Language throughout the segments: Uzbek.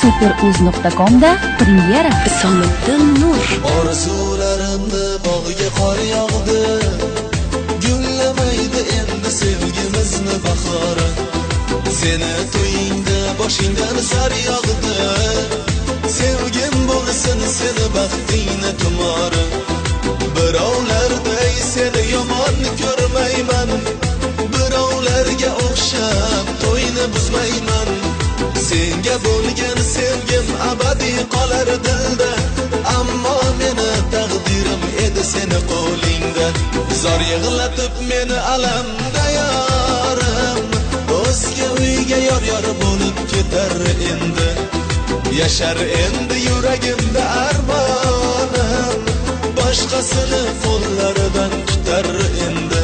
superuz.com'da premyera. Isomiddin Nur. Orzularimni bog'iga qor yog'di, gullamaydi endi sevgimizni bahori. Seni to'yingda boshingdan sar yog'di, sevgim bo'lsin seni baxtingni tumori. Birovlarday seni yomon ko'rmayman, birovlarga o'xshab to'yni buzmayman. Senga bo'lgan sevgim abadiy qolar dilda, ammo meni taqdirim edi seni qo'lingda. Zor yig'latib meni alamda yorim, o'zga uyga yor bo'lib ketar endi. Yashar endi yuragimda armonim, boshqasini qo'llaridan tutar endi.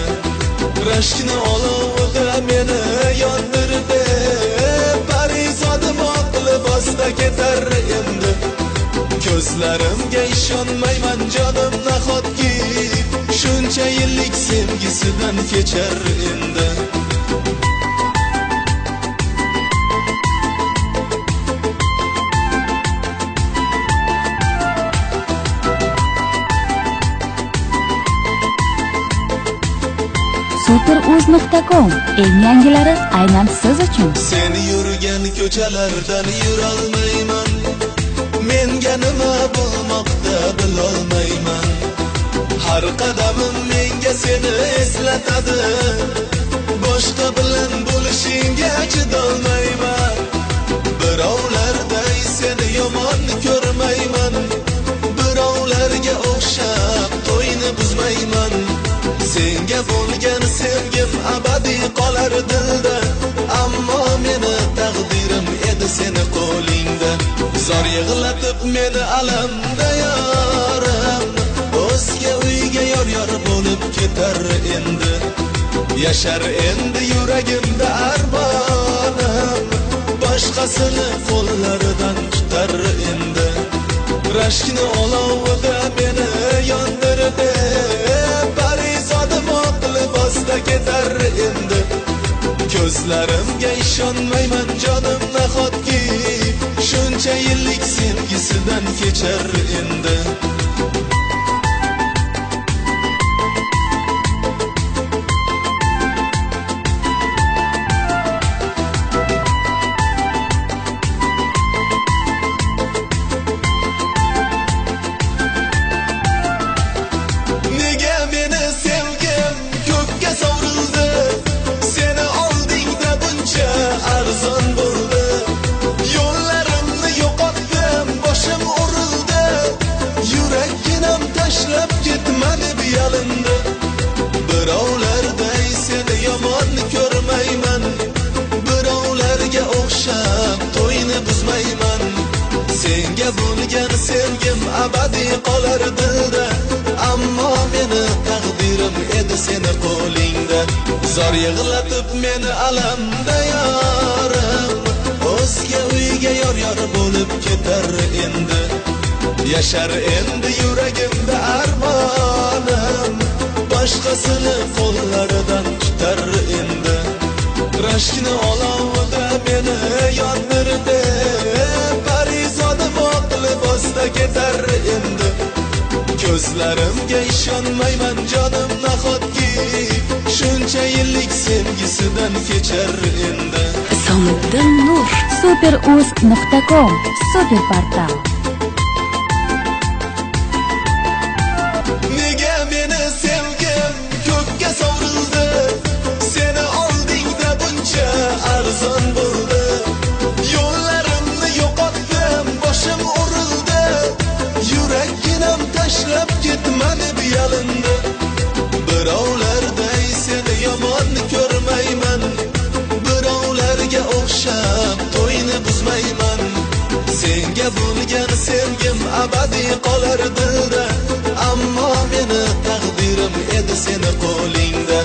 Rashkni olovida meni yondirdi, parizodim oq libosda ketar endi. Ko'zlarimga ishonmayman jonim nahotki, shuncha yillik sevgisidan kechar endi. superuz.com eng yangilari aynan siz uchun. Sen yurgan ko'chalardan yurolmayman, menga nima bo'lmoqda bilolmayman. Har qadamim menga seni eslatadi, boshqa bilan bo'lishingga chidolmayman. Birovlarday seni yomon ko'rmayman, birovlarga o'xshab to'yni buzmayman. Senga bo'lgan sevgim abadiy qolar dilda, ammo meni taqdirim edi seni qo'lingda. Zor yig'latib meni alamda yorim, o'zga uyga yor bo'lib ketar endi. Yashar endi yuragimda armonim, boshqasini qo'llaridan tutar endi. Rashkni olovida meni yondirdi, parizodim oq libosda ketar endi. Ko'zlarimga ishonmayman jonim nahotki, shuncha yillik sevgisidan kechar endi. Birovlarday seni yomon ko'rmayman, birovlarga o'xshab to'yni buzmayman. Senga bo'lgan sevgim abadiy qolar dilda, ammo meni taqdirim edi seni qo'lingda. Zor yig'latib meni alamda yorim, o'zga uyga yor bo'lib ketar endi. Yashar endi yuragimda armonim, boshqasini qo'llaridan tutar endi. Rashkni olovida meni yondirdi, parizodim oq libosda ketar endi. Ko'zlarimga ishonmayman jonim nahotki, shuncha yillik sevgisidan kechar endi. Isomiddin Nur. superuz.com super portal. Arzon bo'ldi, yo'llarimni yo'qotdim, boshim urildi, yuraginam tashlab ketmadi buyalindi. Birovlarday seni yomon ko'rmayman, birovlarga o'xshab to'yni buzmayman. Senga bo'lgan sevgim abadiy qolar dilda, ammo meni taqdirim edi seni qo'lingda.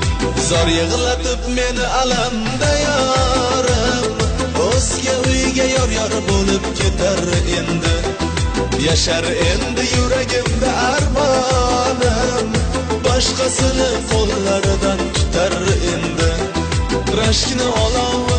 Zor yig'latib meni alamda yorim, o'zga uyga yor bo'lib ketar endi. Yashar endi yuragimda armonim, boshqasini qo'llaridan tutar endi. Rashkni olov